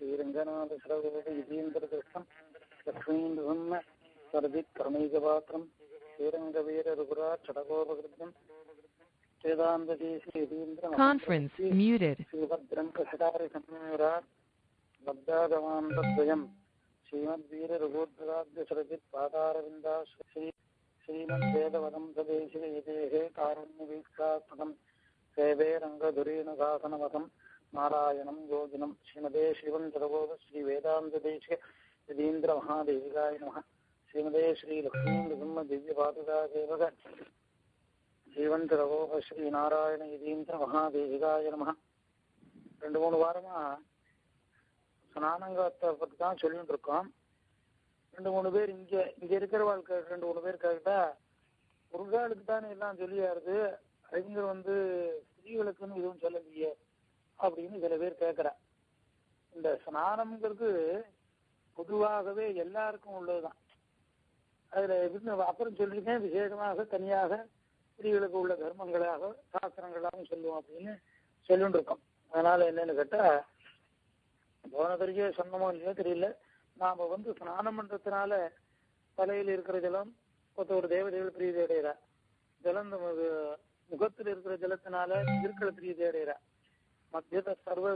श्रीरङ्गनाथसरगोपीन्द्रदृष्टं लक्ष्मीन्द्रब्रह्म सर्वित्कर्मैकपात्रं श्रीरङ्गवीररघुराट्छटकोपकृत्यं Conference muted. श्रीभद्रं कषटारिसंयुरात् लब्धागमान्तद्वयं श्रीमद्वीररघुद्राद्यसरजित्पादारविन्दाश्री श्रीमद्वेदवदं सदेशिकयतेः कारुण्यवीक्षात्मकं सेवे रङ्गधुरीनुशासनवतं नारायणं योगिनं श्रीमदे श्रीवंशरगोप श्रीवेदान्तदेशिक यतीन्द्रमहादेविकाय नमः श्रीमदे श्रीलक्ष्मीनृसिंहदिव्यपादुकासेवक श्रीवंशरगोप श्रीनारायण यतीन्द्रमहादेविकाय नमः. 2-3 வாரமா ஸ்நானங்கத்தை பற்றி தான் சொல்லிட்டு இருக்கோம். 2-3 பேர் இங்க இருக்கிற வாழ்க்கை 2-3 பேர் கேட்டா முருகாளுக்கு தானே எல்லாம் சொல்லியாருது, அறிஞர் ஸ்திரீகளுக்குன்னு எதுவும் சொல்லலையே அப்படின்னு சில பேர் கேட்குறா. இந்த ஸ்நானம்ங்கிறது பொதுவாகவே எல்லாருக்கும் உள்ளதுதான். அதுல அப்புறம் சொல்லியிருக்கேன், விசேஷமாக தனியாக ஸ்திரீகளுக்கு உள்ள தர்மங்களாக சாஸ்திரங்களாகவும் சொல்லுவோம் அப்படின்னு சொல்லிட்டு இருக்கோம். அதனால என்னன்னு கேட்டா, போன தரிகே சொன்னமோ இல்லையோ தெரியல, நாம ஸ்நானம் பண்றதுனால தலையில் இருக்கிற ஜலம் ஒரு தேவதைகள் பிரீதி அடைகிறா, ஜலம் முகத்தில் இருக்கிற ஜலத்தினால இருக்கிற பிரீதி அடைகிறா, மத்தியத சர்வ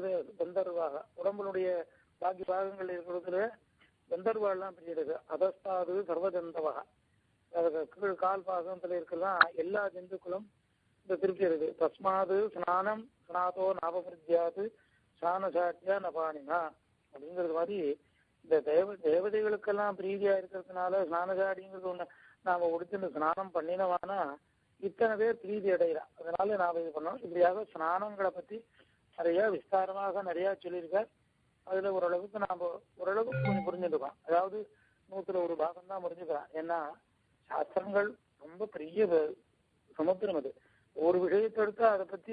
கந்தர்வாக உடம்புடைய பாக்கி பாகங்கள் இருக்கிறதுல கந்தர்வாலாம் பிரியிடுது. அதஸ்தாது சர்வகந்தவாக கீழ் கால் பாகத்துல இருக்கலாம் எல்லா ஜந்துக்களும் இந்த திருப்தி இருக்கு. தஸ்மாது ஸ்நானம் ஸ்நாதோ நாபமிருத்தியாது சாணசாட்டியா நபானினா அப்படிங்கிறது மாதிரி இந்த தேவதைகளுக்கெல்லாம் பிரீதியா இருக்கிறதுனால ஸ்நானசாடிங்கிறது ஒண்ணு நாம உடுத்துன்னு ஸ்நானம் பண்ணினவானா இத்தனை பேர் பிரீதி அடைகிறா. அதனால நாம இது பண்ணோம். இப்படியாக ஸ்நானங்களை பத்தி நிறைய விஸ்தாரமாக நிறைய சொல்லியிருக்கார். அதுல ஓரளவுக்கு கொஞ்சம் புரிஞ்சுருக்கோம். அதாவது 100 பாகம் தான் புரிஞ்சுக்கலாம். ஏன்னா சாஸ்திரங்கள் ரொம்ப பெரிய சமுத்திரம். அது ஒரு விஷயத்தை எடுத்தா அதை பத்தி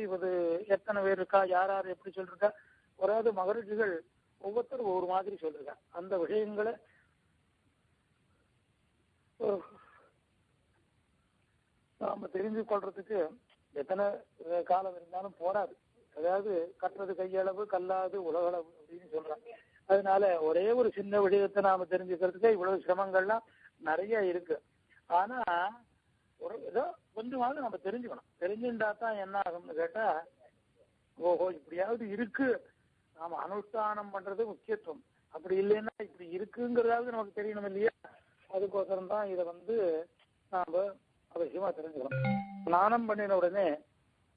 எத்தனை பேர் இருக்கா, யார் யார் எப்படி சொல்லிருக்கா, ஒராது மகரிஷிகள் ஒவ்வொருத்தரும் ஒவ்வொரு மாதிரி சொல்லிருக்கா. அந்த விஷயங்களை நாம தெரிஞ்சு கொள்றதுக்கு எத்தனை காலம் இருந்தாலும் போராது. அதாவது கட்டுறது கையளவு கல்லாது உலகளவு அப்படின்னு சொல்றாங்க. அதனால ஒரே ஒரு சின்ன விஷயத்தை நாம தெரிஞ்சுக்கிறதுக்கு இவ்வளவு சிரமங்கள்லாம் நிறைய இருக்கு. ஆனா ஏதோ கொஞ்சமாவது நம்ம தெரிஞ்சுக்கணும். தெரிஞ்சுட்டா தான் என்ன ஆகும்னு கேட்டா, ஓஹோ இப்படியாவது இருக்கு, நாம அனுஷ்டானம் பண்றது முக்கியத்துவம். அப்படி இல்லைன்னா இப்படி இருக்குங்கிறதாவது நமக்கு தெரியணும் இல்லையா? அதுக்கோசரம் தான் இதை நாம அவசியமா தெரிஞ்சுக்கணும். ஸ்நானம் பண்ணின உடனே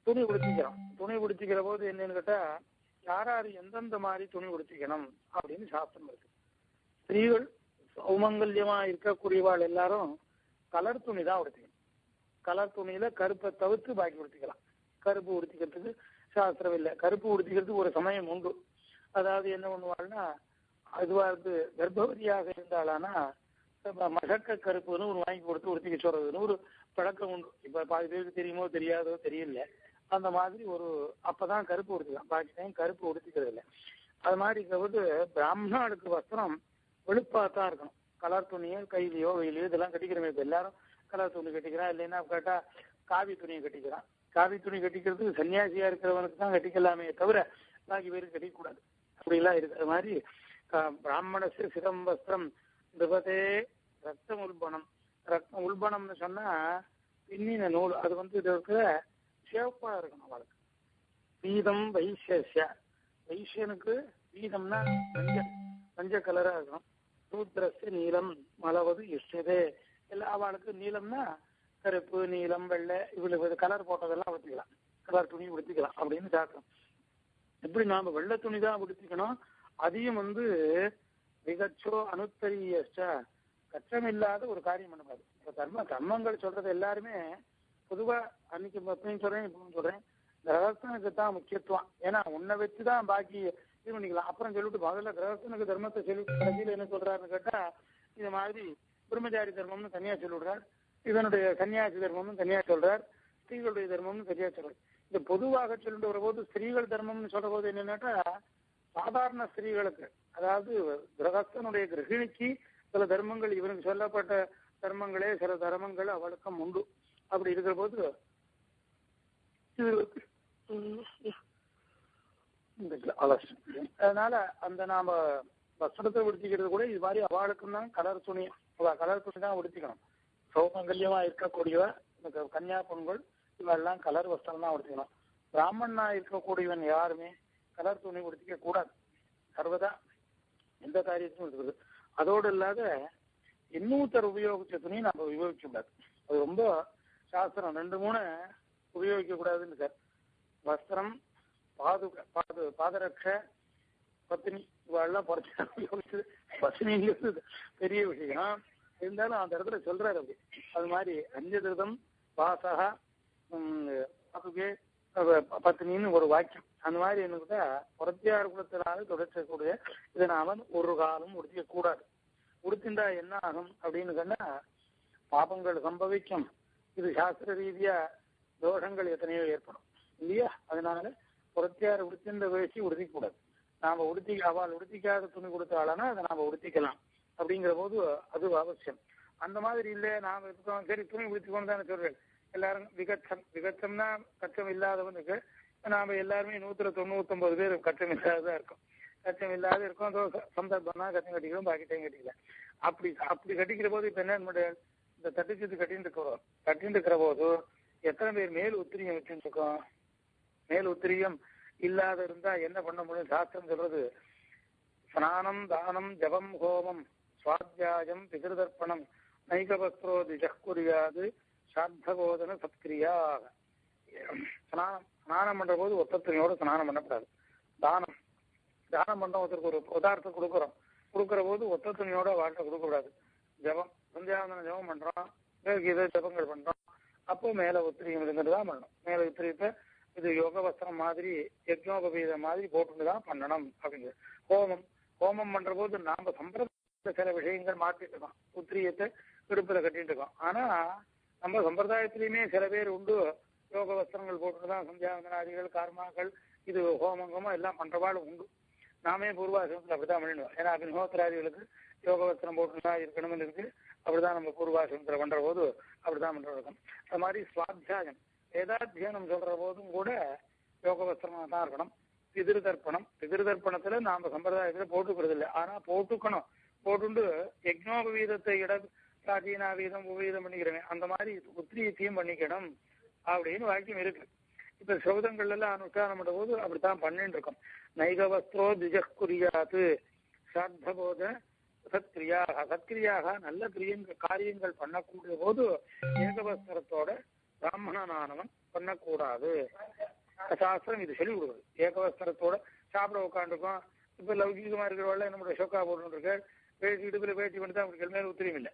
துணி உடுத்திக்கிறோம். துணி உடுத்திக்கிற போது என்னன்னு கேட்டா, யாராரு எந்தெந்த மாதிரி துணி உடுத்திக்கணும் அப்படின்னு சாஸ்திரம் இருக்கு. ஸ்திரீகள் சௌமங்கல்யமா இருக்கக்கூடியவாள் எல்லாரும் கலர் துணி தான் உடுத்திக்கணும். கலர் துணியில கருப்பை தவிர்த்து பாக்கி உடுத்திக்கலாம். கருப்பு உடுத்திக்கிறதுக்கு சாஸ்திரம் இல்லை. கருப்பு உடுத்திக்கிறதுக்கு ஒரு சமயம் உண்டு. அதாவது என்ன பண்ணுவாள்னா, அதுவா கர்ப்பவதியாக இருந்தாளானா மசக்க கருப்புன்னு ஒரு வாங்கி கொடுத்து உடுத்திக்க சொல்றதுன்னு ஒரு பழக்கம் உண்டு. இப்ப பாதி பேருக்கு தெரியுமோ தெரியாதோ தெரியல. அந்த மாதிரி அப்பதான் கருப்பு உடுத்திக்கலாம், பாக்கி டைம் கருப்பு உடுத்திக்கிறது இல்லை. அது மாதிரி இருக்கிறபோது பிராமணனுக்கு வஸ்திரம் வெளுப்பாத்தான் இருக்கணும். கலர் துணியோ கையிலையோ வெயிலையோ இதெல்லாம் கட்டிக்கிறோமே. இப்ப எல்லாரும் கலர் துணி கட்டிக்கிறான், இல்லைன்னா கேட்டா காவி துணியை கட்டிக்கிறான். காவி துணி கட்டிக்கிறதுக்கு சன்னியாசியா இருக்கிறவனுக்கு தான் கட்டிக்கலாமே தவிர பாக்கி பேருக்கு கட்டிக்கூடாது. அப்படிலாம் இருக்கு. அது மாதிரி பிராமணசு சிதம் வஸ்திரம் நிபதே ரத்தம் உல்பணம். ரத்தம் உல்பணம்னு சொன்னா பின்னின நூல். அது இதற்கு சிவப்பா இருக்கணும் அவளுக்கு. பீதம் வைசிய, வைசியனுக்கு பீதம்னா மஞ்சள் கலரா இருக்கணும். சூத்திரஸ்ய நீலம் மலவது இஷ்டதே. எல்லா அவளுக்கு நீளம்னா கருப்பு நீலம் வெள்ளை இவ்வளவு கலர் போட்டதெல்லாம் உடுத்திக்கலாம், கலர் துணி உடுத்திக்கலாம் அப்படின்னு சாப்பிடும். எப்படி நாம வெள்ளை துணி தான் உடுத்திக்கணும். அதையும் மிகச்சோ அனுத்தரிய கஷ்டம் இல்லாத ஒரு காரியம் பண்ணக்கூடாது. இப்ப கர்மங்கள் சொல்றது எல்லாருமே பொதுவா அன்னைக்கு எப்பயும் சொல்றேன் இப்பவும் சொல்றேன், கிரகஸ்தனுக்கு தான் முக்கியத்துவம். ஏன்னா உன்னை வச்சுதான் பாக்கி இது பண்ணிக்கலாம். அப்புறம் சொல்லிட்டு முதல்ல கிரகஸ்தனுக்கு தர்மத்தை சொல்லி கடைசியில் என்ன சொல்றாருன்னு கேட்டா, இது மாதிரி பிரம்மச்சாரி தர்மம்னு தனியா சொல்லிவிடுறார், இதனுடைய சன்னியாசி தர்மம்னு தனியா சொல்றார், ஸ்திரீகளுடைய தர்மம்னு தனியா சொல்றாரு. இந்த பொதுவாக சொல்லிட்டு வர போது ஸ்திரீகள் தர்மம்னு சொல்ற போது என்னன்னாக்கா, சாதாரண ஸ்திரீகளுக்கு அதாவது கிரகஸ்தனுடைய கிரகிணிக்கு சில தர்மங்கள், இவனுக்கு சொல்லப்பட்ட தர்மங்களே சில தர்மங்கள் அவளுக்கும் உண்டு. அப்படி இருக்கிற போது அதனால அந்த நாம வஸ்திரத்தை உடுத்திக்கிறது கூட இது மாதிரி அவளுக்கும் தான் கலர் துணி தான் உடுத்திக்கணும். சௌமங்கல்யமா இருக்கக்கூடியவ இந்த கன்னியா பெண்கள் இவெல்லாம் கலர் வஸ்திரம் தான் உடுத்திக்கணும். பிராமணனா இருக்கக்கூடியவன் யாருமே கலர் துணி உடுத்திக்க கூடாது. சர்வதா எந்த காரியத்தையும் இருக்குது. அதோடு இல்லாத இன்னொருத்தர் உபயோகிச்ச துணி நம்ம உபயோகிக்க கூடாது. அது ரொம்ப சாஸ்திரம் 2-3 உபயோகிக்க கூடாதுன்னு சார். வஸ்திரம், பாதரட்ச, பத்தினி இவெல்லாம் உபயோகிச்சு பத்தினிங்கிறது பெரிய விஷயம். இருந்தாலும் அந்த இடத்துல சொல்றாரு அப்படி. அது மாதிரி அஞ்சதிருதம் வாசகா அதுக்கு பத்தினின்னு ஒரு வாக்கியம். அந்த மாதிரி எனக்கு புறத்தியார் குலத்தினால தொடர்ச்சக்கூடிய இதை நாம ஒரு காலம் உடுத்திக்க கூடாது. உடுத்திண்டா என்ன ஆகும் அப்படின்னு சொன்னா பாபங்கள் சம்பவிக்கும். இது சாஸ்திர ரீதியா தோஷங்கள் எத்தனையோ ஏற்படும் இல்லையா? அதனால புறத்தியார் உடுத்தின்ற வேசி உடுத்திக்க கூடாது. நாம அவள் உடுத்திக்காத துணி கொடுத்தாளனா அதை நாம உடுத்திக்கலாம். அப்படிங்கிற போது அது அவசியம். அந்த மாதிரி இல்லை நாம இருக்கோம் சரி துணி உடுத்திக்கொண்டு தானே சொல்றேன். எல்லாரும் விகச்சம்னா கச்சம் இல்லாதவனுக்கு நாம எல்லாருமே 199 பேர் கச்சம் இல்லாததான் இருக்கும். கச்சம் இல்லாத இருக்கும். சந்தர்ப்பம்னா கச்சம் கட்டிக்கிறோம், பாக்கி டைம் கட்டிக்கல. அப்படி கட்டிக்கிற போது இப்ப என்ன இந்த தட்டுச்சத்து கட்டின்னு இருக்கிற போது எத்தனை பேர் மேல் உத்திரியம் வச்சுட்டு இருக்கோம்? மேல் உத்திரியம் இல்லாத இருந்தா என்ன பண்ண முடியும்? சாஸ்திரம் சொல்றது ஸ்நானம், தானம், ஜபம், ஹோமம், சுவாத்தியாயம், பிதிருதர்ப்பணம், நைகவஸ்திரோ திஜக்குரியாது, சாத்தபோதன சத்கிரியா. ஸ்நானம் பண்ற போது ஒத்தத்தினையோட ஸ்நானம் பண்ணக்கூடாது. தானம் பண்ற ஒருத்தருக்கு ஒரு பதார்த்தம் கொடுக்குற போது ஒத்த துணியோட வாழ்க்கை கொடுக்கக்கூடாது. ஜபம், சந்தியாவந்தன ஜபம் பண்றோம், கீதை ஜபங்கள் பண்றோம், அப்போ மேல உத்திரியம் இருந்துட்டு தான் பண்ணணும். மேல உத்திரியத்தை இது யோக வஸ்திரம் மாதிரி யஜ்னோபவீதம் மாதிரி போட்டுதான் பண்ணணும் அப்படிங்கிறது. ஹோமம் பண்ற போது நாம சம்பிரதாயத்துல சில விஷயங்கள் மாற்றிட்டு இருக்கோம். உத்திரியத்தை இடுப்புல கட்டிட்டு இருக்கோம். ஆனா நம்ம சம்பிரதாயத்திலயுமே சில பேர் உண்டு யோக வஸ்திரங்கள் போட்டுதான் சந்தியாவந்தனாதிகள், கர்மாக்கள், இது ஹோமங்கமோ எல்லாம் பண்றவாள் உண்டு. நாமே பூர்வாசிரமத்தில் அப்படிதான் பண்ணிடுவோம். ஏன்னா அக்னிஹோத்திராதிகளுக்கு யோக வஸ்திரம் போட்டுதான் இருக்கணும்னு இருக்கு. அப்படிதான் நம்ம பூர்வாசிரமத்துல பண்ற போது அப்படிதான் பண்ற இருக்கும். அது மாதிரி சுவாத்தியாயம், வேதாத்தியனம் சொல்ற போதும் கூட யோக வஸ்திரமா தான் இருக்கணும். பிதிருதர்ப்பணத்துல நாம சம்பிரதாயத்துல போட்டுக்கிறது இல்லை. ஆனா போட்டுக்கணும். போட்டுண்டு யஜ்னோபவீதத்தை பிராச்சீனாவீதம் உபவீதம் பண்ணிக்கிறேன் அந்த மாதிரி உத்திரியத்தையும் பண்ணிக்கணும் அப்படின்னு வாக்கியம் இருக்கு. இப்ப சௌதங்கள் எல்லாம் அனுஷ்டானம் பண்ற போது அப்படித்தான் பண்ணிட்டு இருக்கோம். நைகவஸ்திரோ திஜக்குரியாது சாத்தபோத சத்கிரியாக நல்ல காரியங்கள் பண்ணக்கூடிய போது ஏகவஸ்திரத்தோட பிராமணனானவன் பண்ணக்கூடாது. சாஸ்திரம் இது சொல்லி கொடுக்குது. ஏகவஸ்திரத்தோட சாப்பிட உட்காந்துருக்கோம். இப்ப லௌகிகமா இருக்கிறவள்ள நம்மளுடைய ஷோக்கா போட்டு இருக்க பேசி இடுப்புல பேட்டி பண்ணிட்டு அவங்களுக்கு மேல உத்திரியம் இல்லை.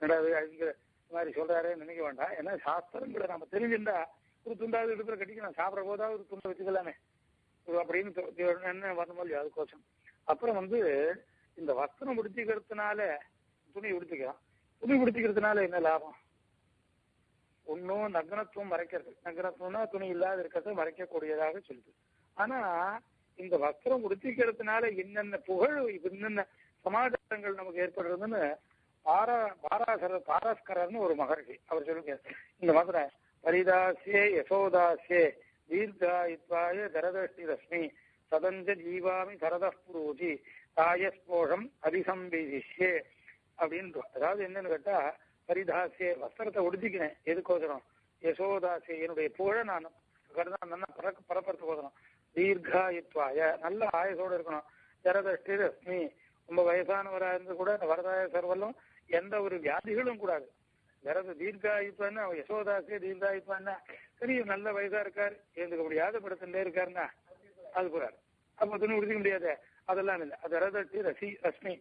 இந்த மாதிரி சொல்றாருன்னு நினைக்க வேண்டாம். ஏன்னா சாஸ்திரங்களை நம்ம தெரிஞ்சுட்டா ஒரு துண்டாவது இடுப்புல கட்டிக்கலாம். சாப்பிட போதாவது ஒரு துண்டை வச்சுக்கலாமே அப்படின்னு என்ன வரணும் இல்லையா? அதுக்கோசம். அப்புறம் இந்த வஸ்திரம் உடுத்திக்கிறதுனால துணி உடுத்திக்கலாம். துணி உடுத்திக்கிறதுனால என்ன லாபம்? ஒன்னும் நக்னத்துவம் மறைக்கிறது. நக்னத்துவம்னா துணி இல்லாத இருக்கிறத மறைக்கக்கூடியதாக சொல்லுது. ஆனா இந்த வஸ்திரம் உடுத்திக்கிறதுனால என்னென்ன புகழ், என்னென்ன சமாச்சாரங்கள் நமக்கு ஏற்படுறதுன்னு பாராஸ்கரர்னு ஒரு மகர்ஷி அவர் சொல்லுங்க. இந்த மாதிரி பரிதாசியே யசோதாசியே தீர்காயித்வாய தரதஷ்டி ரஸ்மி சதஞ்ச ஜீவாமி சரதூஜி தாயஸ்போஷம் அதிசம்பிஷே அப்படின்னு. அதாவது என்னன்னு கேட்டா பரிதாசியே வஸ்திரத்தை உடுத்திக்கிறேன். எதுக்கோசரம்? யசோதாசியே என்னுடைய புகழ நான் பரப்புறதுக்கோசரம். தீர்காயித்வாய நல்ல ஆயுசோட இருக்கணும். ஜரதஷ்டி ரஸ்மி ரொம்ப வயசானவரா இருந்து கூட அந்த வரதாய சர்வலும் எந்த ஒரு வியாதிகளும் கூடாது. ஜரத தீர்காயித்வான்னா யசோதாசியே தீர்காயித்வான்னா சரி நல்ல வயசா இருக்காரு, எழுந்துக்க முடியாத படத்துல இருக்காருன்னா அது கூடாது. அப்ப துணி உடுத்திக்க முடியாது. அதெல்லாம் இல்லை. அது ஜரதஷ்டி ரஸ்மி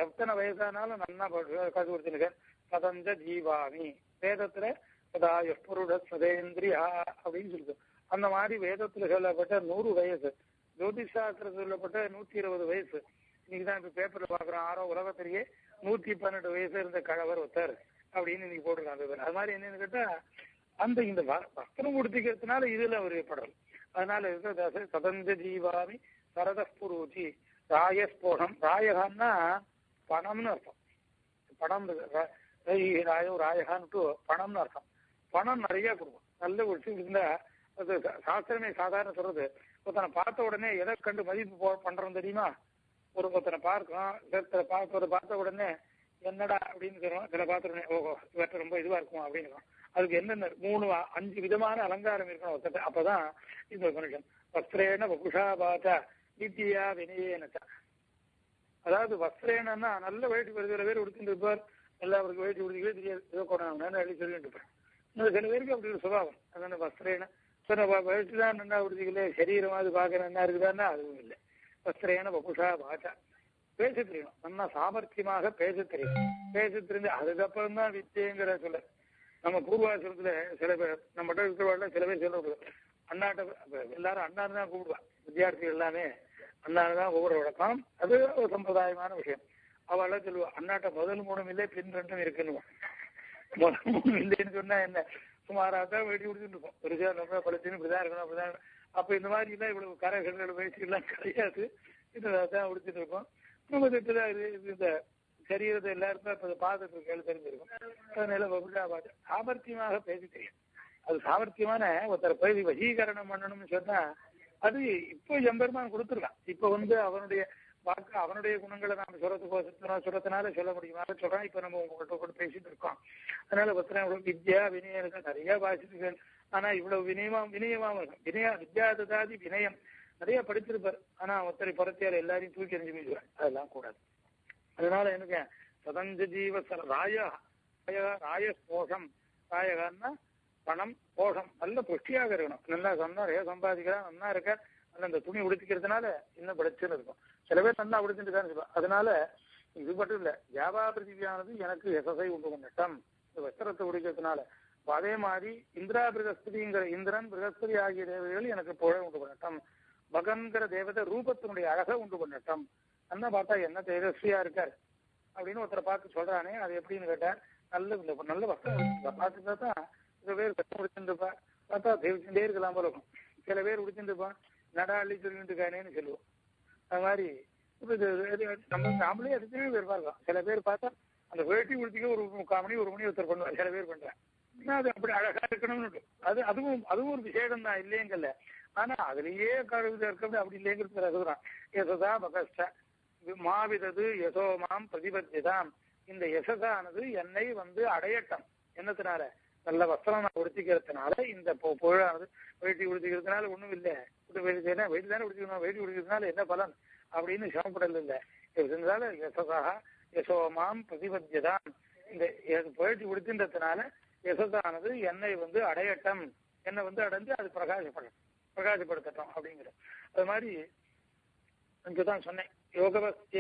எத்தனை வயசானாலும் நல்லா காசு கொடுத்துருக்கார். சதஞ்ச ஜீவாமி வேதத்துல சதாயுஷ்புருட சதேந்திரியா அப்படின்னு சொல்லுது. அந்த மாதிரி வேதத்துல சொல்லப்பட்ட 100 வயசு, ஜோதிஷ் சாஸ்திரத்தில் சொல்லப்பட்ட 120 வயசு. இன்னைக்குதான் இப்ப பேப்பர்ல பாக்குறோம். ஆரோ உலகத்திலேயே 112 வயசு இருந்த கழவர் ஒருத்தர் அப்படின்னு இன்னைக்கு போட்டிருக்காங்க. அது மாதிரி என்னன்னு கேட்டா இந்த வஸ்திரம் உடுத்திக்கிறதுனால இதுல ஒரு ஏற்படல். அதனால சதஞ்ச ஜீவாமி சரதூஜி ராயஸ்போஷம். ராயகான்னா பணம்னு அர்த்தம். பணம் ராயகான்ட்டு பணம்னு அர்த்தம். பணம் நிறைய கொடுக்கும். நல்ல ஒரு இருந்தா அது சாஸ்திரமே சாதாரண சொல்றது ஒருத்தனை பார்த்த உடனே எதை கண்டு மதிப்பு பண்றோம் தெரியுமா? ஒருத்தனை பார்க்கிறோம், பார்த்த உடனே என்னடா அப்படின்னு சொல்றோம். சில பார்த்த உடனே ஓஹோ இவற்றை ரொம்ப இதுவா இருக்கும் அப்படின்னு. அதுக்கு என்னென்ன 3-5 விதமான அலங்காரம் இருக்கணும் ஒருத்தர். அப்பதான் இந்த மனுஷன் வஸ்திரேன வகுஷா பாச்சா வித்யா வினயேனச்சா. அதாவது வஸ்திரேனா நல்ல வேட்டி சில பேர் உடுத்திட்டு இருப்பார், எல்லாருக்கும் வேட்டி உடுத்திக்கவே தெரியாது, ஏதோ கொண்டாங்க எழுதி சொல்லிட்டு இருப்பேன். இன்னும் சில பேருக்கு அப்படி ஒரு சுபாவம். அதான வஸ்திரேன வேட்டி தான் நல்லா உடுத்திக்கல, சரீரம் அது பார்க்க என்ன இருக்குதான்னா அதுவும் இல்லை. வஸ்திரேன வகுஷா பாச்சா பேச தெரியணும், நல்லா சாமர்த்தியமாக பேச தெரியும். பேச தெரிஞ்சு அதுக்கப்புறம் தான் வித்தியங்கிற சொல்ல. நம்ம பூர்வாசிரத்துல சில பேர் நம்மகிட்ட இருக்கிறவாழ்ல சில பேர் சொல்ல அண்ணாட்ட எல்லாரும் அண்ணான்னு தான் கூப்பிடுவான். வித்தியார்த்திகள் எல்லாமே அண்ணான்னு தான் ஒவ்வொரு வழக்கம். அது ஒரு சம்பிரதாயமான விஷயம். அவள் சொல்லுவா அண்ணாட்ட முதல் 3 இல்லை பின் 2 இருக்குன்னு. முதல் 3 இல்லைன்னு சொன்னா என்ன, சுமாராக வேட்டி கொடுத்துட்டு இருக்கோம். பெருசா நம்ம பழச்சின்னு இப்படிதான் இருக்கணும் அப்படிதான். அப்ப இந்த மாதிரி எல்லாம் இவ்வளவு கரைகள் வயசு எல்லாம் கிடையாது, இதுதான் உடுத்திட்டு இருக்கோம். நம்ம இந்த சரீரத்தை எல்லாருக்கும் இப்ப பாதத்துக்கு கேள்வி தெரிஞ்சிருக்கும். அதனால சாமர்த்தியமாக பேசி தெரியும். அது சாமர்த்தியமான ஒருத்தரை பேசி வசீகரணம் பண்ணணும்னு சொன்னா அது இப்போ எம்பெருமான் கொடுத்துருக்கான். இப்ப அவனுடைய வாக்கு அவனுடைய குணங்களை நாம சொல்றதுனால சொல்ல முடியுமா சொல்றான். இப்ப நம்ம உங்கள்கிட்ட கூட பேசிட்டு இருக்கோம். அதனால ஒருத்தர் வித்யா வினயம் நிறைய பாசிட்டு, ஆனா இவ்வளவு வினயமாவும் இருக்கும். வித்யா ததாதி வினயம் நிறைய படிச்சிருப்பார். ஆனா ஒருத்தரை புறத்தியார் எல்லாரையும் தூக்கி எறிஞ்சு போயிடுவார். அதெல்லாம் கூடாது. அதனால எனக்கு சதஞ்ச ஜீவ ராயஸ்போஷம். ராயகன்னா பணம், போஷம் நல்ல புஷ்டியாக இருக்கணும். நல்லா நிறைய சம்பாதிக்கிறான், நல்லா இருக்க, நல்ல இந்த துணி உடுத்திக்கிறதுனால இன்னும் படிச்சுன்னு இருக்கும். சில பேர் நல்லா உடுத்திட்டுதான் சொல்லுவாங்க. அதனால இது மட்டும் இல்ல, ஜாவா பிருத்திவியானது எனக்கு எசசை உண்டு கொண்டட்டம், இந்த வஸ்திரத்தை உடிக்கிறதுனால. அதே மாதிரி இந்திரா பிரகஸ்பதிங்கிற இந்திரன் பிரகஸ்பதி ஆகிய தேவதைகள் எனக்கு புகழ உண்டு கொண்டட்டம். பகன்கிற தேவதை ரூபத்தினுடைய அழகை உண்டு கொண்டட்டம். அண்ணா பார்த்தா என்ன தேஜஸ்வியா இருக்காரு அப்படின்னு ஒருத்தரை பார்த்து சொல்றானே, அது எப்படின்னு கேட்டார். நல்ல வஸ்திரம் பார்த்துட்டா தான் சில பேர் கஷ்டம் உடிச்சுருப்பா, பார்த்தா தேவிச்சுட்டே இருக்கலாம் போல இருக்கும். சில பேர் உடிச்சுருப்பான், நடா அள்ளி சொல்லிட்டு இருக்கானேன்னு சொல்லுவோம். அது மாதிரி நம்ம நாமளே எத்தனையோ பேர் பார்க்கலாம். சில பேர் பார்த்தா அந்த வேட்டி உடுத்திக்க ஒரு 3/4 மணி 1 மணி ஒருத்தர் பண்ணுவார். சில பேர் பண்றேன். அது அப்படி அழகா இருக்கணும்னு அதுவும் ஒரு விசேஷம் தான், இல்லையங்கல்ல. ஆனா அதுலயே இருக்க அப்படி இல்லைங்கிறது ரகுதான். யசதா பகஸ்ட மாவிதது யசோமாம் பிரதிபத்தியதாம். இந்த யசதானது என்னை அடையட்டம். என்னத்தினால? நல்ல வஸ்திரம் நான் உடுத்திக்கிறதுனால. இந்த புகழானது வேட்டி உடுத்திக்கிறதுனால ஒண்ணும் இல்லை. வேட்டி தானே உடுத்திக்கணும், வேட்டி உடுத்திக்கிறதுனால என்ன பலன் அப்படின்னு சிரமப்படல இல்லை. இருந்தாலும் யசதா யசோமாம் பிரதிபத்தியதாம். இந்த வேட்டி உடுத்தின்றதுனால யசதானது என்னை அடையட்டம், என்னை அடைஞ்சு அது பிரகாசப்படுத்தட்டும் அப்படிங்கிற. அது மாதிரி இங்கதான் சொன்னேன்,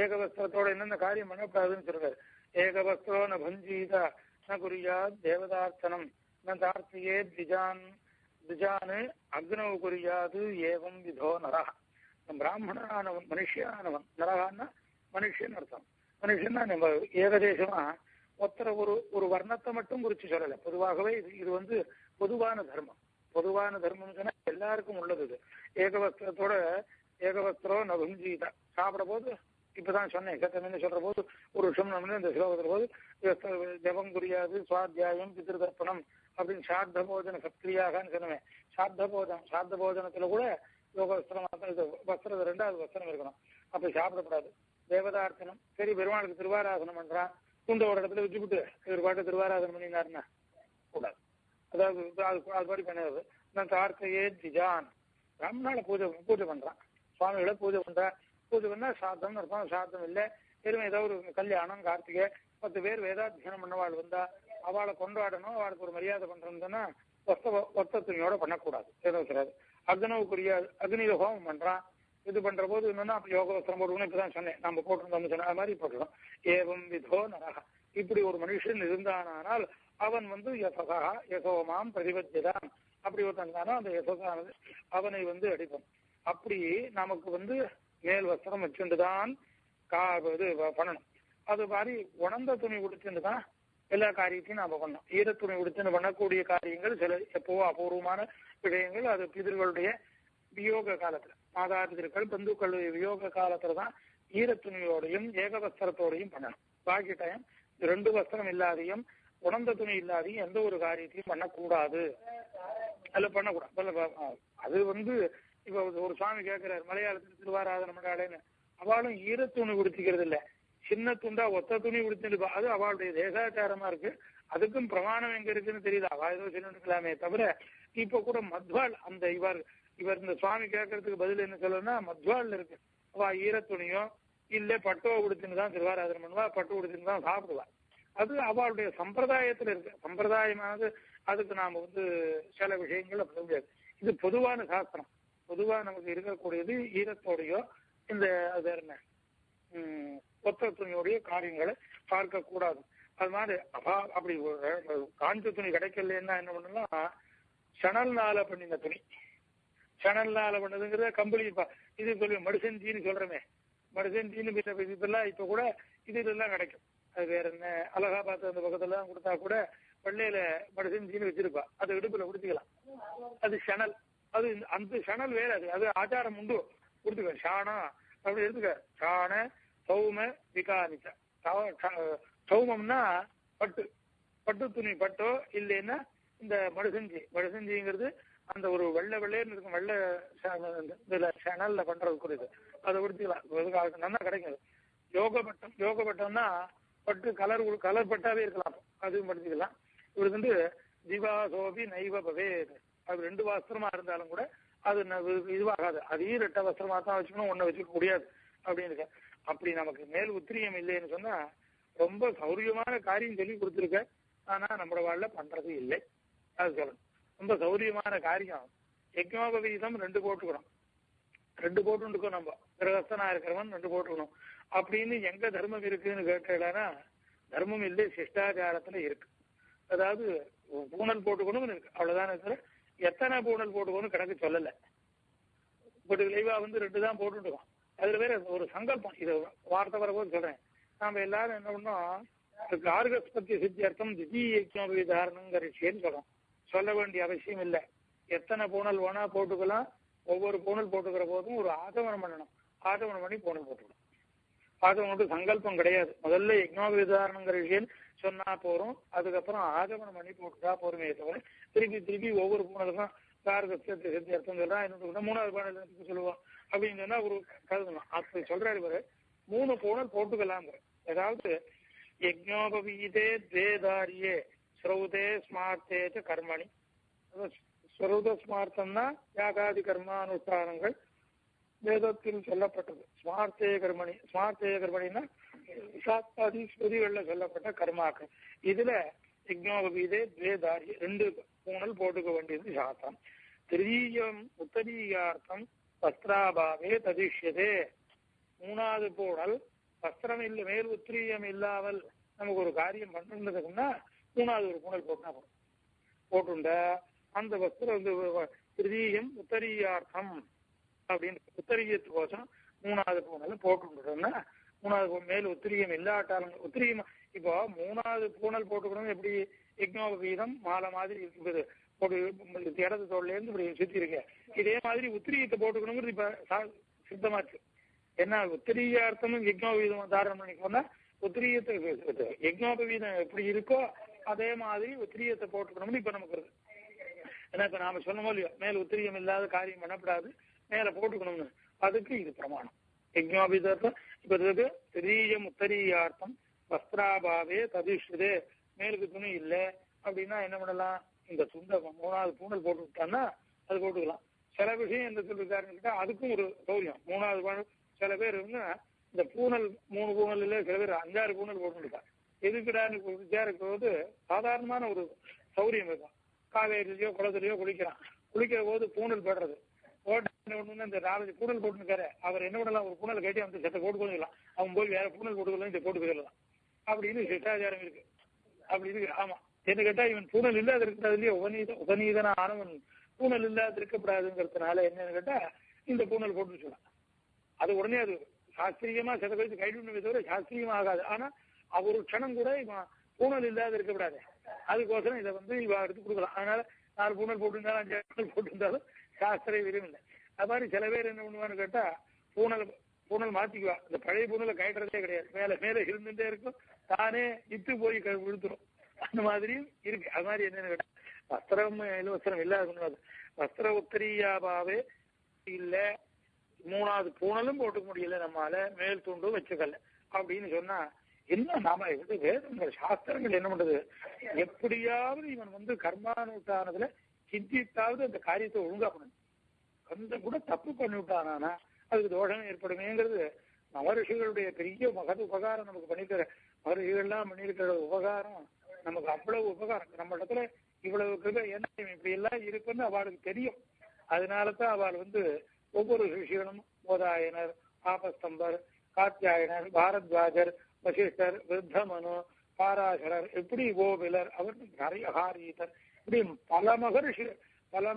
ஏகவஸ்திரத்தோட என்னென்ன காரியம் பண்ணக்கூடாதுன்னு சொல்றாரு. ஏகவஸ்திரோ ந பஞ்சீதா ந குறியாத் தேவதார்த்தனம் ந தார்த்தியே திஜானு அக்னவு குறியாது ஏவம் விதோ நரா. பிராமணனானவன் மனுஷியானவன், நரகான்னா மனுஷன் அர்த்தம். மனுஷன்னா நம்ம ஏகதேசமா ஒருத்தர ஒரு வர்ணத்தை மட்டும் குறிச்சு சொல்லலை. பொதுவாகவே இது பொதுவான தர்மம். பொதுவான தர்மம் சொன்னா எல்லாருக்கும் உள்ளது. இது ஏகவஸ்திரத்தோட ஏகவஸ்திரோ நபுஞ்சீதா. சாப்பிட போது இப்பதான் சொன்னேன், சத்தமின்னு சொல்ற போது ஒரு விஷயம் நம்ம இந்த ஸ்லோகத்துல போது ஜபம் புரியாது, சுவாத்தியாயம், பிதிருதர்ப்பணம் அப்படின்னு சார்த்த போஜன சக்தியாகன்னு சொன்னேன். சார்த்த போஜனத்துல கூட யோக வஸ்திரம் வஸ்திரம் 2வது வஸ்திரம் இருக்கணும். அப்படி சாப்பிடக்கூடாது. தேவதார்த்தனம், சரி பெருமாளுக்கு திருவாராதனம் பண்றான், துண்ட ஒரு இடத்துல வச்சுக்கிட்டு இவர் பாட்டு திருவாராதனம் பண்ணினாருன்னா கூடாது. அதாவது அது மாதிரி பண்ணது. நான் தார்த்தையே திஜான், பிராமணால பூஜை பண்றான், சுவாமிகளை பூஜை பண்றான். பூஜை பண்ணா சாத்தம்னு இருக்கும். சாத்தம் இல்லை, பெருமை ஏதோ ஒரு கல்யாணம், கார்த்திகை, 10 பேர் வேதாத்தியனம் பண்ணவாள் வந்தா அவளை கொண்டாடணும், அவளுக்கு ஒரு மரியாதை பண்றதுன்னா ஒத்த துணியோட பண்ணக்கூடாது. ஏதோ சொல்றாரு. அக்னவுக்குரிய அக்னியில ஹோமம் பண்றான். இது பண்ற போது என்னன்னா யோக வஸ்திரம் போட்டுக்கணும். இப்பதான் சொன்னேன், நம்ம போட்டிருந்தோம்னு சொன்ன அது மாதிரி போட்டுக்கணும். ஏவம் விதோ நரகா. இப்படி ஒரு மனுஷன் இருந்தானால் அவன் யசகா யசோமாம் பிரதிபத்தியதான். அப்படி ஒருத்தன் தானோ அந்த யசகானது அவனை அடிப்போம். அப்படி நமக்கு மேல் வஸ்திரம் வச்சுட்டுதான் இது பண்ணணும். அது மாதிரி உணர்ந்த துணி உடுத்துட்டு தான் எல்லா காரியத்தையும் நாம பண்ணணும். ஈரத்துணி உடுத்துன்னு பண்ணக்கூடிய காரியங்கள் சில எப்பவோ அபூர்வமான விஷயங்கள். அது பிதர்களுடைய வியோக காலத்துல, மாதா பிதர்கள் பந்துக்களுடைய வியோக காலத்துலதான் ஈரத்துணியோடையும் ஏகவஸ்திரத்தோடையும் பண்ணணும். பாக்கி டைம் 2 வஸ்திரம் இல்லாதையும் உணர்ந்த துணி இல்லாதையும் எந்த ஒரு காரியத்தையும் பண்ணக்கூடாது. அதுல பண்ணக்கூடாது. அது இப்ப ஒரு சுவாமி கேட்கிறாரு மலையாளத்தில் திருவாராதன மண்டாளேன்னு, அவளும் ஈரத்துணி உடுத்திக்கிறது இல்ல, சின்ன துண்டா ஒத்த துணி உடுத்திருப்பா. அது அவளுடைய தேசாச்சாரமா இருக்கு. அதுக்கும் பிரமாணம் எங்க இருக்குன்னு தெரியல. அவ ஏதோ சொல்லிக்கலாமே தவிர இப்ப கூட மத்வாள் அந்த இவர் இந்த சுவாமி கேட்கறதுக்கு பதில் என்ன சொல்லணும்னா மத்வாள் இருக்கு. அவ ஈரத்துணியோ இல்ல பட்டோ உடுத்தின்னு தான் திருவாராதனம் பண்ணுவா, பட்டு உடுத்தின்னு தான் சாப்பிடுவா. அது அவளுடைய சம்பிரதாயத்துல இருக்கு. சம்பிரதாயமானது அதுக்கு நாம சில விஷயங்கள் அப்படி முடியாது. இது பொதுவான சாஸ்திரம். பொதுவா நமக்கு இருக்கக்கூடியது ஈரத்தோடையோ இந்த அது என்ன ஒத்த துணியோடைய காரியங்களை பார்க்க கூடாது. அது மாதிரி அப்படி காஞ்ச துணி கிடைக்கலன்னா என்ன பண்ணலாம், சணல்னால பண்ணின துணி, சணல்னால பண்ணதுங்கிறத கம்பளி இது சொல்லி மடுசஞ்சின்னு சொல்றமே, மடுசஞ்சின்னு இதெல்லாம் இப்ப கூட இதெல்லாம் கிடைக்கும். அது வேற என்ன அலகாபாத் அந்த பக்கத்துல கொடுத்தா கூட வெள்ளையில மடுசஞ்சின்னு வச்சிருப்பா, அதை இடுப்புல உடுத்திக்கலாம். அது சணல். அது அந்த சணல் வேற, அது ஆச்சாரம் உண்டு கொடுத்துக்க. சாணம் அப்படி எடுத்துக்க. சாண சௌம விகானிச்ச. சௌமம்னா பட்டு, பட்டு துணி பட்டோ இல்லைன்னா இந்த மடுசஞ்சிங்கிறது அந்த ஒரு வெள்ளை வெள்ளைன்னு இருக்கும், வெள்ளை சணல்ல பண்றது குறித்து அதை உடுத்திக்கலாம். நல்லா கிடைக்காது. யோகப்பட்டம்னா பட்டு கலர் பட்டாவே இருக்கலாம், அதுவும் படுத்திக்கலாம். இவருக்கு திவாசோபி நைவ பவேத். அது 2 வஸ்திரமா இருந்தாலும் கூட அது இதுவாகாது. அதையும் 2 வஸ்திரமா தான் வச்சுக்கணும், ஒன்ன வச்சுக்க முடியாது அப்படின்னு. அப்படி நமக்கு மேல் உத்திரியம் இல்லைன்னு சொன்னா ரொம்ப சௌரியமான காரியம் சொல்லி கொடுத்துருக்க, ஆனா நம்மளோட வாழ்ல பண்றது இல்லை. அது சொல்லணும். ரொம்ப சௌரியமான காரியம். யஜ்ஞோபவீதம் 2 போட்டுக்கணும், 2 போட்டுருக்கோம். நம்ம கிரகஸ்தனா இருக்கிறவன் 2 போட்டுக்கணும் அப்படின்னு எங்க தர்மம் இருக்குன்னு கேட்டா தர்மம் இல்லை, சிஷ்டாச்சாரத்துல இருக்கு. அதாவது பூனல் போட்டுக்கணும்னு இருக்கு, அவ்வளவுதான் இருக்கு. எத்தனை பூனல் போட்டுக்கணும் கணக்கு சொல்லல. பட் விளைவா 2 தான் போட்டுருக்கோம். அதுல வேற ஒரு சங்கல்பம். இது வார்த்தை வரபோது சொல்றேன். நாம எல்லாரும் என்ன பண்ணோம், கார்கஸ்பத்திய சித்தியர்த்தம் திஜீயேன்னு சொல்றோம். சொல்ல வேண்டிய அவசியம் இல்லை. எத்தனை பூனல் வேணா போட்டுக்கலாம். ஒவ்வொரு பூனல் போட்டுக்கிற போதும் ஒரு ஆகமனம் பண்ணணும். ஆகமனம் பண்ணி பூனல் போட்டுக்கணும். ஆகமனுக்கு சங்கல்பம் கிடையாது. முதல்ல யஜ்ஞோபவிதாரணங்கிற விஷயம் சொன்னா போறோம், அதுக்கப்புறம் ஆகமனம் பண்ணி போட்டுட்டா போருமே தவிர திருப்பி ஒவ்வொரு பூனலுக்கும் கார்கஸ்பத்திய சித்தியர்த்தம் சொல்றான், இன்னொரு 3வது பூனல் சொல்லுவோம் அப்படின்னு சொன்னா ஒரு கருதணும். அப்படி சொல்றாரு இவரு 3 பூனல் போட்டுக்கலாம். ஏதாவது யஜ்ஞோபவீதே தேதாரியே ஸ்ரௌதே ஸ்மார்த்தே கர்மணி. ஸ்ரௌத ஸ்மார்த்தம்னா யாகாதி கர்மானுஷ்டானங்கள் வேதத்தில் சொல்லப்பட்டது. ஸ்மார்த்தே கர்மணின்னா சாத்தாதி ஸ்ருதிகள்ல சொல்லப்பட்ட கர்மாக்கள். இதுல யஜ்ஞோபவீதே தேதாரியே 2 பூனல் போட்டுக்க வேண்டியது சாஸ்திரம். திரீயம் உத்தரீயார்த்தம் வஸ்திராபாவே ததிஷ்யதே. 3வது பூனல் வஸ்திரம் இல்லை, மேல் உத்திரியம் இல்லாமல் நமக்கு ஒரு காரியம் பண்ணுறதுக்குன்னா 3வது ஒரு பூனல் போட்டுனா போட்டுண்ட அந்த வஸ்திரம் திருதீயம் உத்தரீயார்த்தம் அப்படின்னு உத்தரீயத்துக்கோசம் 3வது பூனல் போட்டுட்டோம்னா 3வது மேல் உத்திரியம் இல்லாட்டாலும் உத்திரியம். இப்போ 3வது பூனல் போட்டுக்கணும். எப்படி யஜ்ஞோபவீதம் மாலை மாதிரி இருக்குது, போட்டு இடது தோல்ல இருந்து இப்படி சுத்தி இருக்க. இதே மாதிரி உத்திரியத்தை போட்டுக்கணுங்கிறது இப்ப சித்தமா இருக்கு. என்ன உத்திரியார்த்தமும் யஜ்ஞோபவீதம் தாரணம் பண்ணிக்கோன்னா உத்திரியத்தை யஜ்ஞோபவீதம் எப்படி இருக்கோ அதே மாதிரி உத்திரியத்தை போட்டுக்கணும்னு இப்ப நமக்கு இருக்கு. ஏன்னா இப்ப நாம சொன்னோமோ இல்லையோ, மேல் உத்திரியம் இல்லாத காரியம் பண்ணப்படாது, மேல போட்டுக்கணும்னு. அதுக்கு இது பிரமாணம். யஜ்ஞோபவீதத்தை இப்ப இருக்கு திரீயம் உத்தரீயார்த்தம் வஸ்திராபாவே ததிஷ்டதே. மேலுக்கு துணி இல்லை அப்படின்னா என்ன பண்ணலாம், இந்த துண்டை 3வது பூனல் போட்டு விட்டான்னா அது போட்டுக்கலாம். சில விஷயம் என்ன சொல்லிருக்காருன்னு அதுக்கும் ஒரு சௌரியம். 3வது பூனல் சில பேர் இந்த பூனல் 3 பூனல் இல்லை, சில பேர் 5-6 பூனல் போட்டுருக்கா. எதுக்குடான்னு விசாரிக்கும் போது சாதாரணமான ஒரு சௌரியம் இருக்கும். காவேரியிலயோ குளத்திலயோ குளிக்கிற போது பூனல் போடுறது போட்டு இந்த 4 பூனல் போட்டுருக்காரு. அவர் என்ன பண்ணலாம், ஒரு பூனல் கேட்டி அந்த சட்டை போட்டு கொள்ளலாம், அவன் போய் வேற பூனல் போட்டுக்கலாம், இதை போட்டு போயிடலாம் அப்படின்னு சிஷ்டாச்சாரம் இருக்கு. அப்படி இருக்கு. ஆமா, என்ன கேட்டா இவன் பூனல் இல்லாத இருக்கிறதுலயே உபநீதன ஆனவன் பூனல் இல்லாத இருக்கப்படாதுங்கிறதுனால என்னன்னு கேட்டா இந்த பூனல் போட்டு சொல்லலாம். அது உடனே அது சாஸ்திரியமா சில பேருக்கு கைடு தவிர சாஸ்திரியமா ஆகாது. ஆனா ஒரு க்ஷணம் கூட இவன் பூனல் இல்லாத இருக்கக்கூடாது. அதுக்கோசரம் இதை இவ எடுத்து கொடுக்கலாம். அதனால 4 பூனல் போட்டிருந்தாலும் 5 பூனல் போட்டிருந்தாலும் சாஸ்திர விதம் இல்லை. அது மாதிரி சில பேர் என்ன பண்ணுவான்னு கேட்டா பூனல் மாத்திக்குவா. இந்த பழைய பூனலை கைட்டுறதே கிடையாது, மேல இருந்துட்டே இருக்கும், தானே இத்து போய் விழுத்துரும். அந்த மாதிரியும் இருக்கு. அது மாதிரி என்னன்னு கேட்டா வஸ்திரம் இலவசரம் இல்லாத வஸ்திர உத்தரீயாபாவே இல்ல, மூணாவது பூணலும் போட்டுக்க முடியல, நம்மால மேல் துண்டும் வச்சுக்கல அப்படின்னு சொன்னா என்ன? நாம வேதங்கள் சாஸ்திரங்கள் என்ன பண்றது? எப்படியாவது இவன் கர்மானுஷ்டானத்துல சிந்தித்தாவது அந்த காரியத்தை ஒழுங்கா பண்ணணும். கொஞ்சம் கூட தப்பு பண்ணிவிட்டானா அதுக்கு தோஷம் ஏற்படுமேங்கிறது மகர்ஷிகளுடைய பெரிய மகது உபகாரம் நமக்கு பண்ணிருக்கிற மகர்ஷிகள்லாம் பண்ணிருக்கிற உபகாரம் நமக்கு அவ்வளவு உபகாரம். நம்ம இடத்துல இவ்வளவு கிருபை என்ன இப்படி எல்லாம் இருக்குன்னு அவளுக்கு தெரியும். அதனாலதான் அவள் ஒவ்வொரு ரிஷிகளும் போதாயனர், ஆபஸ்தம்பர், காத்தியாயனர், பாரத்வாஜர், வசிஷ்டர், விருத்தமனு, பாராசரர், இப்படி கோபிலர், அவர் நிறைய ஹாரீதர், இப்படி பல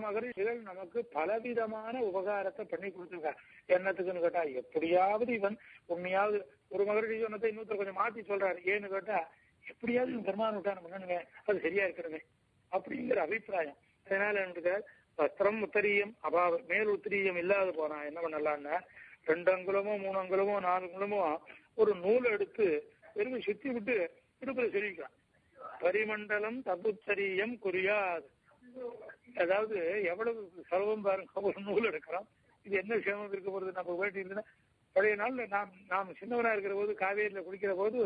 மகரிஷிகள் நமக்கு பலவிதமான உபகாரத்தை பண்ணி கொடுத்துருக்கார். என்னத்துக்குன்னு கேட்டா எப்படியாவது இவன் உண்மையாவது ஒரு மகரிஷி சொன்னதை இன்னொருத்தர் கொஞ்சம் மாத்தி சொல்றாரு. ஏன்னு கேட்டா எப்படியாவது இவன் கர்மானுஷ்டானம் பண்ணணுமே, அது சரியா இருக்கணுமே அப்படிங்கிற அபிப்பிராயம். அதனால எனக்கு வஸ்திரம் உத்தரீயம் அபாவம், மேல் உத்தரீயம் இல்லாத போனா என்ன பண்ணலான்னா 2 அங்குலமோ 3 அங்குலமோ 4 அங்குலமோ ஒரு நூல் எடுத்து பெருமை சுத்தி விட்டு இடுப்புல சொல்லிக்கலாம். பரிமண்டலம் தபுத்தரீயம் குறியாது. அதாவது எவ்வளவு செலவம் பாருங்க, ஒரு நூல் எடுக்கிறோம். இது என்ன விஷயமும் இருக்க போறது? நம்ம போயிட்டு இருந்தேன்னா பழைய நாள்ல நாம் சின்னவனா இருக்கிற போது காவேரியில குளிக்கிற போது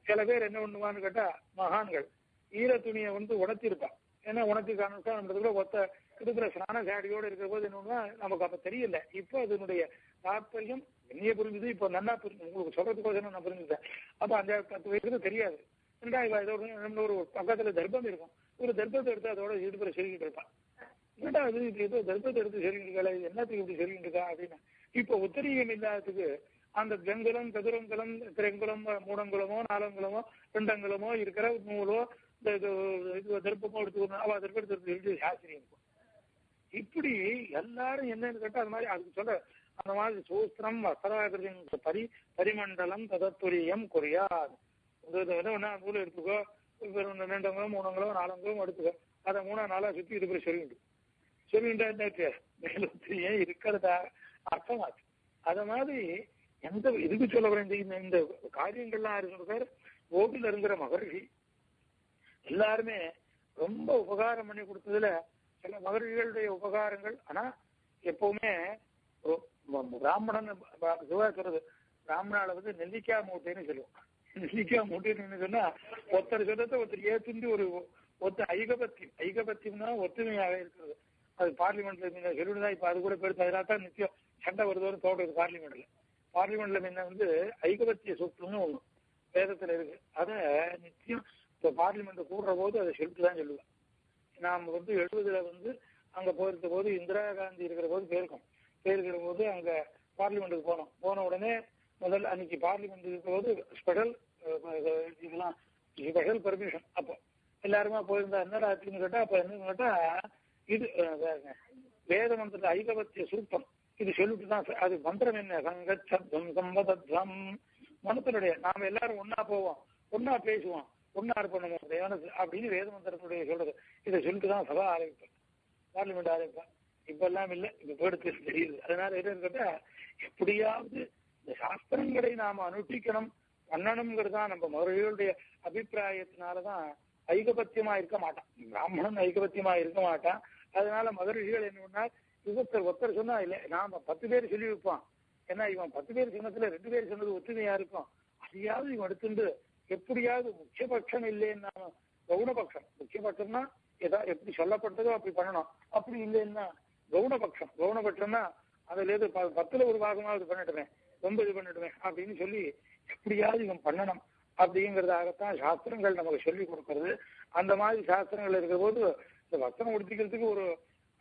சில பேர் என்ன பண்ணுவான்னு கேட்டா மகான்கள் ஈர துணியை உணர்த்திருப்பான். ஏன்னா உணர்த்தி காரணம் நம்மளதுக்குள்ள ஒத்த இருக்கிற ஸ்நான சாடியோடு இருக்கிற போது என்னன்னா நமக்கு அப்ப தெரியல. இப்போ அதனுடைய தாற்பயம் என்னைய புரிஞ்சுது. இப்போ நல்லா உங்களுக்கு சொல்றதுக்கோசரம் நான் புரிஞ்சுட்டேன். அப்ப அந்த 10 வயசுக்கு தெரியாது. ஒரு பக்கத்துல தர்ப்பம் இருக்கும், ஒரு தர்ப்பத்தை எடுத்து அதோட இடுப்புல செருகிட்டு இருப்பான். ஏன்னா அது ஏதோ தர்ப்பத்தை எடுத்து செருகிட்டு என்னத்துக்கு இப்படி செருகிட்டு இருக்கா அப்படின்னா இப்போ உத்தரீகம் இல்லாததுக்கு அந்த வெங்குலம், சதுரங்குலம், 3 அங்குலமோ 4 அங்குலமோ 2 அங்குலமோ இருக்கிற நூலோ தர்ப்பமோ எடுத்துக்கணும். அவ தர்ப்பத்தை எடுத்து சாஸ்திரியம். இப்படி எல்லாரும் என்னன்னு கேட்டா அது மாதிரி அதுக்கு சொல்ற அந்த மாதிரி சூஸ்திரம் வஸ்திராகிருதி பரிமண்டலம் ததத்துரியம் குறியாது. நூல் எடுத்துக்கோ, 2 அங்குலம் 3 அங்குலம் 4 அங்குலம் எடுத்துக்கோ, அதை 3 4 சுத்தி இது போய் சொல்லிட்டு மேலும் இருக்கிறதா அர்த்தமாச்சு. அத மாதிரி எந்த இதுக்கு சொல்ல வர இந்த காரியங்கள்லாம் இருக்கிற கோபில இருக்கிற மகர்ஷி எல்லாருமே ரொம்ப உபகாரம் பண்ணி கொடுத்ததுல சில மகர்ஷிகளுடைய உபகாரங்கள். ஆனா எப்பவுமே பிராமணன் சொல்றது பிராமணால நெல்லிக்காய் மூட்டைன்னு சொல்லுவோம். நெல்லிக்காய் மூட்டைன்னு சொன்னா ஒருத்தர் சொல்றதை ஒருத்தர் ஏத்துண்டு ஒருத்தர் ஐகபத்தியம்னா ஒத்துமையாக இருக்கிறது. அது பார்லிமெண்ட்ல முன்ன சொல்லிட்டுதான் இப்ப அது கூட பெருசு. அதனால தான் நிச்சயம் சண்டை வருதோன்னு தோன்றது பார்லிமெண்ட்ல முன்ன ஐகபத்திய சொத்துன்னு ஒண்ணு வேதத்துல இருக்கு. அத நிச்சயம் இப்ப பார்லிமெண்ட் கூடுற போது அதை சொல்லிட்டு தான் சொல்லுவேன். நாம் 70ல அங்க போயிருக்க போது இந்திரா காந்தி இருக்கிற போது போயிருக்கிற போது அங்க பார்லிமெண்ட்டுக்கு போன உடனே முதல்ல அன்னைக்கு பார்லிமெண்ட் இருக்கிற போது ஸ்பெஷல் பெர்மிஷன். அப்போ எல்லாருமா போயிருந்தா என்னடா ஆச்சுன்னு கேட்டா அப்ப என்னன்னு கேட்டா இது வேத மந்திர ஐகபத்திய சூக்தம் இது சொல்லிட்டு தான். அது மந்திரம் என்ன? சங்கச்சப்தம் சம்பதத்வம் மனத்தினுடைய நாம எல்லாரும் ஒன்னா போவோம், ஒன்னா பேசுவோம், ஒன்னா பண்ணுவோம் அப்படின்னு வேத மந்திரத்துடைய சொல்றது. இதை சொல்லிட்டு தான் சபா ஆரம்பிப்பேன், பார்லிமெண்ட் ஆரம்பிப்பேன். இப்ப எல்லாம் இல்லை, இப்ப போயிடுத்து தெரியுது. அதனால என்னன்னு கேட்டா எப்படியாவது இந்த சாஸ்திரங்களை நாம அனுஷ்டிக்கணும் பண்ணணுங்கிறதுதான் நம்ம மகர்ஷிகளுடைய அபிப்பிராயத்தினாலதான் ஐகபத்தியமா இருக்க மாட்டான். பிராமணன் ஐகபத்தியமா இருக்க மாட்டான். அதனால மகர்ஷிகள் என்ன பண்ணால் ஒருத்தர் சொன்னா இல்ல நாம 10 பேர் சொல்லி வைப்பான். ஏன்னா இவன் 10 பேர் சொன்னதுல 2 பேர் சொன்னது ஒத்துமையா இருக்கும். அதையாவது இவன் எடுத்துட்டு எப்படியாவது முக்கியபட்சம் இல்லைன்னா கவுனபட்சம். முக்கியபட்சம்னா எப்படி சொல்லப்பட்டதோ அப்படி பண்ணணும். அப்படி இல்லைன்னா கவுனபட்சம்னா அதுல எது 10ல ஒரு பாகமாவது பண்ணிடுவேன், 9 பண்ணிடுவேன் அப்படின்னு சொல்லி எப்படியாவது இவன் பண்ணணும் அப்படிங்கிறதாகத்தான் சாஸ்திரங்கள் நமக்கு சொல்லி கொடுக்கறது. அந்த மாதிரி சாஸ்திரங்கள் இருக்கிற போது இந்த வஸ்திரம் உடுத்திக்கிறதுக்கு ஒரு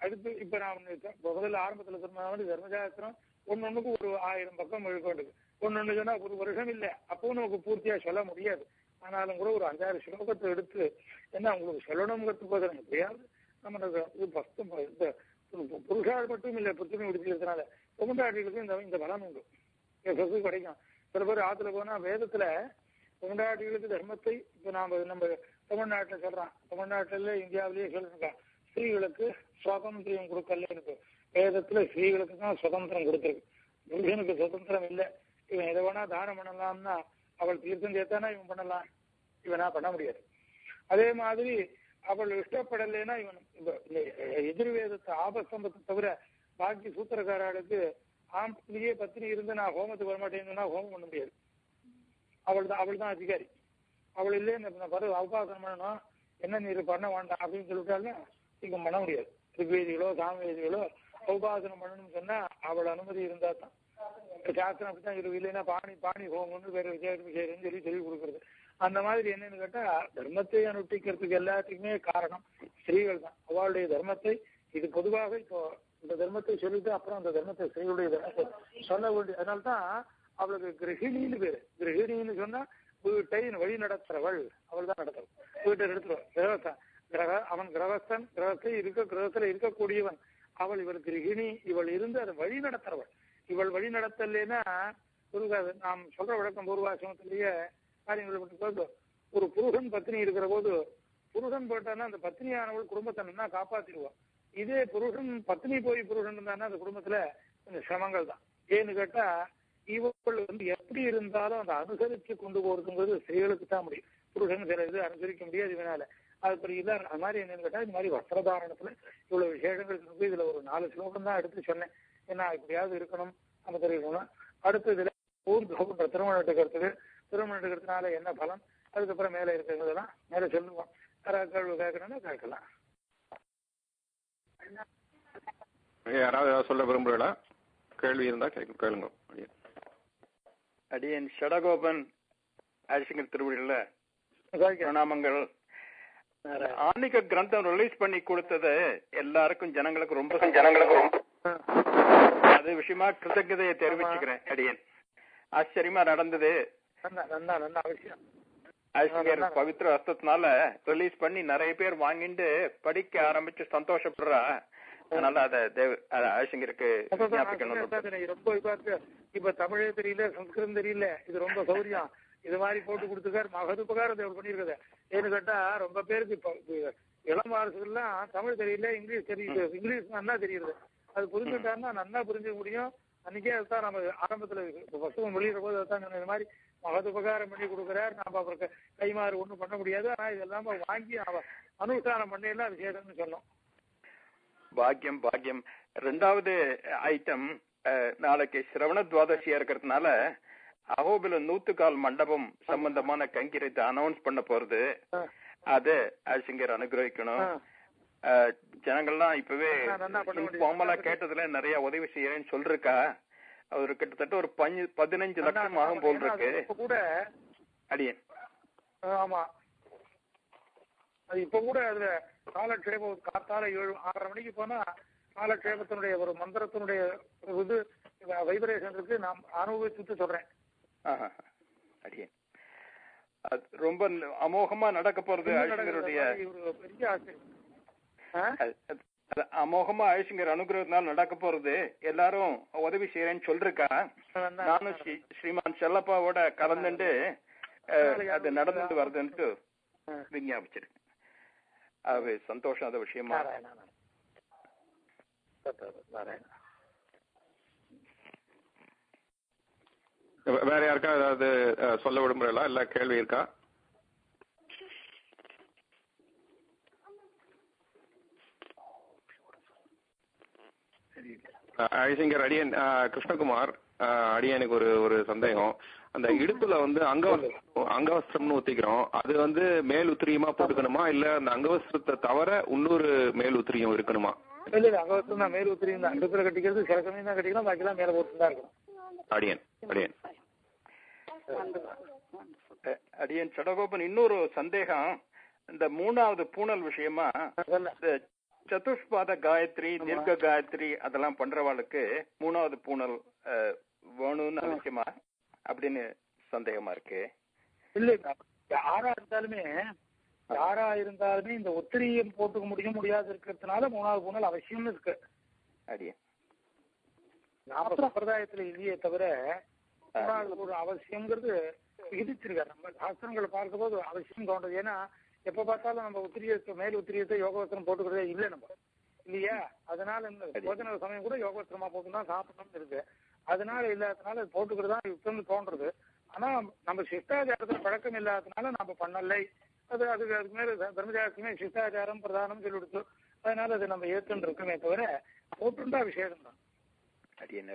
அடுத்து இப்ப நான் முதல்ல ஆரம்பத்துல சொன்ன மாதிரி தர்மசாஸ்திரம் ஒன்னொன்னுக்கு ஒரு 1000 பக்கம் எழுக்க வேண்டியது. ஒன்னொன்னு சொன்னா ஒரு வருஷம் இல்லை, அப்பவும் நமக்கு பூர்த்தியா சொல்ல முடியாது. ஆனாலும் கூட ஒரு 5-6 ஸ்லோகத்தை எடுத்து என்ன உங்களுக்கு சொல்லணுங்கிறதுக்கு எப்படியாவது நம்ம புருஷால் மட்டும் இல்லை புத்துமை உடுத்திக்கிறதுனால பொண்டாட்டிகளுக்கு இந்த பலன் உண்டு, சொத்து கிடைக்கும். சில பேர் ஆத்துல போனா வேதத்துல பொண்டாட்டிகளுக்கு தர்மத்தை இப்ப நம்ம தமிழ்நாட்டில் சொல்றான், தமிழ்நாட்டில இந்தியாவிலேயே சொல்லிருக்கான் ஸ்திரீகளுக்கு சுதந்திரம் கொடுக்கல இருக்கு. வேதத்துல ஸ்திரீகளுக்கு தான் சுதந்திரம் கொடுத்துருக்கு, புருஷனுக்கு சுதந்திரம் இல்லை. இவன் எதை வேணா தானம் பண்ணலாம்னா அவள் தீர்த்தம் சேர்த்தானா இவன் பண்ணலாம், இவனா பண்ண முடியாது. அதே மாதிரி அவள் இஷ்டப்படலைன்னா இவன் எதிர்வேதத்தை ஆபஸ்தம்பத்தை தவிர பாக்கி சூத்திரக்காரர்களுக்கு ஆம்பளையே பத்தினி இருந்து நான் ஹோமத்துக்கு வரமாட்டேன்னு ஹோமம் பண்ண முடியாது. அவள் தான் அதிகாரி. அவள் இல்லையே அவகாசம் பண்ணணும், என்ன நீர் பண்ண வேண்டாம் அப்படின்னு சொல்லிட்டாலும் நீங்க பண்ண முடியாது. ரிக்வேதிகளோ சாமவேதிகளோ உபாசனம் பண்ணணும்னு சொன்னா அவள் அனுமதி இருந்தா தான். சாஸ்திரம் அப்படித்தான் இருக்கு. இல்லைன்னா பாணி ஹோமம்னு வேற விசேஷம் சொல்லி கொடுக்குறது. அந்த மாதிரி என்னன்னு கேட்டா தர்மத்தை அனுஷ்டிக்கிறதுக்கு எல்லாத்துக்குமே காரணம் ஸ்திரீகள் தான். அவளுடைய தர்மத்தை இது பொதுவாக இப்போ இந்த தர்மத்தை சொல்லிட்டு அப்புறம் அந்த தர்மத்தை ஸ்திரீகளுடைய தர்மத்தை சொல்ல வேண்டிய. அதனால்தான் அவளுக்கு கிரகிணின்னு பேரு. கிரகிணின்னு சொன்னா வீட்டை வழி நடத்துறவள், அவள் தான் நடத்துறவள். வீட்டை எடுத்துருவா. அவன் கிரகஸ்தன், கிரகத்துல இருக்கக்கூடியவன். அவள் இவள் கிரகிணி. இவள் இருந்து அதை வழி நடத்துறவள். இவள் வழி நடத்தலைன்னா புரியாது. நாம் சொல்ற வழக்கம் பூர்வாசிரமத்திலேயே காரியங்களை போது ஒரு புருஷன் பத்தினி இருக்கிற போது புருஷன் போட்டான்னா அந்த பத்தினியானவள் குடும்பத்தை நல்லா காப்பாத்திடுவான். இதே புருஷன் பத்தினி போய் புருஷன் இருந்தான்னா அந்த குடும்பத்துல கொஞ்சம் சிரமங்கள் தான். ஏன்னு கேட்டா இவள் எப்படி இருந்தாலும் அதை அனுசரிச்சு கொண்டு போறதுங்கிறது ஸ்திரீகளுக்கு தான் முடியும். புருஷன் சில இது அனுசரிக்க முடியாது இதனால. அது இல்ல. அது மாதிரி என்னன்னு கேட்டா இது மாதிரி வஸ்திரதாரணத்துல இவ்வளவு விசேஷங்கள் இருக்கு. இதுல ஒரு 4 ஸ்லோகம் தான் எடுத்து சொன்னேன். ஏன்னா இப்படியாவது இருக்கணும் நம்ம தெரிவிக்கணும். அடுத்த இதுல ஊர்துன்ற திருமணம் எடுக்கிறதுனால என்ன பலன், அதுக்கப்புறம் மேல இருக்கிறதெல்லாம் மேல சொல்லுவோம். கேள்வி கேட்கணும்னா கேட்கலாம். யாராவது சொல்ல விரும்புகிறா? கேள்வி இருந்தா கேளுங்க. அடியன் ஷடகோபன் ஆசிங்கர் திருவடியில பிரணாமங்கள். ஆன்மீக கிரந்தம் ரிலீஸ் பண்ணி கொடுத்தது எல்லாருக்கும் ஜனங்களுக்கு ரொம்ப அது விஷயமா கிருத்தஜதையை தெரிவிச்சுக்கிறேன். அடியன் ஆச்சரியமா நடந்தது. ஆசிங்கர் பவித்ர ஹஸ்தத்தினால ரிலீஸ் பண்ணி நிறைய பேர் வாங்கிட்டு படிக்க ஆரம்பிச்சு சந்தோஷப்படுறா. அதனால அத ஆசிங்கருக்கு ரொம்ப இப்ப தமிழே தெரியல, சம்ஸ்கிருதம் தெரியல. இது ரொம்ப சௌரியம். இது மாதிரி போட்டு கொடுத்துக்காரு. மகதுபகாரம் பண்ணிருக்கத. ஏன்னு கேட்டா ரொம்ப பேருக்கு இப்ப இளம் வாரசுலாம் தமிழ் தெரியல, இங்கிலீஷ் தெரியுது. இங்கிலீஷ் நல்லா தெரியுது. அது புரிஞ்சுட்டாருன்னா நல்லா புரிஞ்சுக்க முடியும். அன்னைக்கே அதுதான் நம்ம ஆரம்பத்துல புத்தகம் வெளியிட போது அதுதான் இந்த மாதிரி மகதுபகாரம் பண்ணி கொடுக்குறாரு. நாம அவருக்கு கைமாறு ஒண்ணும் பண்ண முடியாது. ஆனா இதெல்லாம் வாங்கி அனுஷ்டானம் பண்ணலாம் விசேஷம்னு சொன்னோம். பாக்கியம் பாக்கியம். 2வது ஐட்டம், நாளைக்கு சிரவண துவாதசியா இருக்கிறதுனால அகோபில 100 மண்டபம் சம்பந்தமான கைங்கரியத்தை அனௌன்ஸ் பண்ண போறது. அது ஆசிங்கர் அனுகிரகிக்கணும். ஜனங்கள்லாம் இப்பவே ஃபார்மலா கேட்டதுல நிறைய உதவி செய்யறேன்னு சொல்றா. அவரு கிட்டத்தட்ட ஒரு 15 லட்சம் ஆகும் போல் இருக்கு கூட அடியன். ஆமா, அது இப்ப கூட அதுல காலக்ஷேபம் காத்தால 7-6:30 மணிக்கு போனா காலக்ஷேபத்தினுடைய ஒரு மந்திரத்தினுடைய இது வைப்ரேஷன் இருக்கு. நான் அனுபவிச்சுட்டு சொல்றேன். அடியன் அது ரொம்ப அமோகமா நடக்க போறது. பெரிய ஆச்சரியம். அமோகமா ஆயுஷங்கர் அனுகிரகத்தினால நடக்க போறது. எல்லாரும் உதவி செய்யறேன்னு சொல்றா. நானும் ஸ்ரீமான் செல்லப்பாவோட கலந்துட்டு அது நடந்துட்டு வருதுன்ட்டு விஞ்ஞாபிச்சிருக்கேன். அது சந்தோஷம். அந்த விஷயமா வேற யாருக்கா ஏதாவது சொல்ல விரும்புறா? இல்ல கேள்வி இருக்கா? ஐசிங்கர் அடியன் கிருஷ்ணகுமார், அடியனுக்கு ஒரு சந்தேகம். அந்த இடுப்புல அங்கவஸ்திரம்னு ஊத்திக்கிறோம். அது மேல் உத்திரியமா போட்டுக்கணுமா, இல்ல அந்த அங்கவஸ்திரத்தை தவிர இன்னொரு மேல் உத்திரியம் இருக்கணுமா? இல்ல, அங்கவஸ்திரம் தான் மேல் உத்திரியம் தான். இடுப்புல கட்டிக்கிறது சில சமயம் தான் கட்டிக்கலாம், பாக்கி எல்லாம் மேல போட்டு தான் இருக்கும். அடியன் சடகோபன், இன்னொரு சந்தேகம். இந்த 3வது பூணல் விஷயமா சதுஷ்பாத காயத்ரி, தீர்க்க காயத்ரி அதெல்லாம் பண்றவாளுக்கு 3வது பூணல் வேணும்னு அவசியமா அப்படின்னு சந்தேகமா இருக்கு. இல்ல, யாரா இருந்தாலுமே இந்த உத்திரியம் போட்டுக்க முடியாது இருக்கிறதுனால 3வது பூணல் அவசியம்னு இருக்கு. அடியே நாம சம்பிரதாயத்துல இல்லையே தவிர 3வது ஒரு அவசியம்ங்கிறது விதிச்சிருக்காரு. நம்ம சாஸ்திரங்களை பார்க்கும் போது அவசியம் தோன்றது. ஏன்னா எப்ப பார்த்தாலும் நம்ம மேல் உத்திரியத்தை யோகவஸ்திரம் போட்டுக்கிறதே இல்லை நம்ம இல்லையா. அதனால போஜன சமயம் கூட யோகவஸ்திரமா போட்டுதான் சாப்பிடணும்னு இருக்கு. அதனால இல்லாததுனால போட்டுக்கிறதா யுக்தம்னு தோன்றது. ஆனா நம்ம சிஷ்டாச்சாரத்துல பழக்கம் இல்லாததுனால நம்ம பண்ணலை. அதுக்கு மேல தர்மசாஸ்திரமே சிஷ்டாச்சாரம் பிரதானம் சொல்லி கொடுத்து அதனால அது நம்ம ஏத்துன்னு இருக்குமே தவிர போட்டுண்டா விசேஷம் தான். அடியன்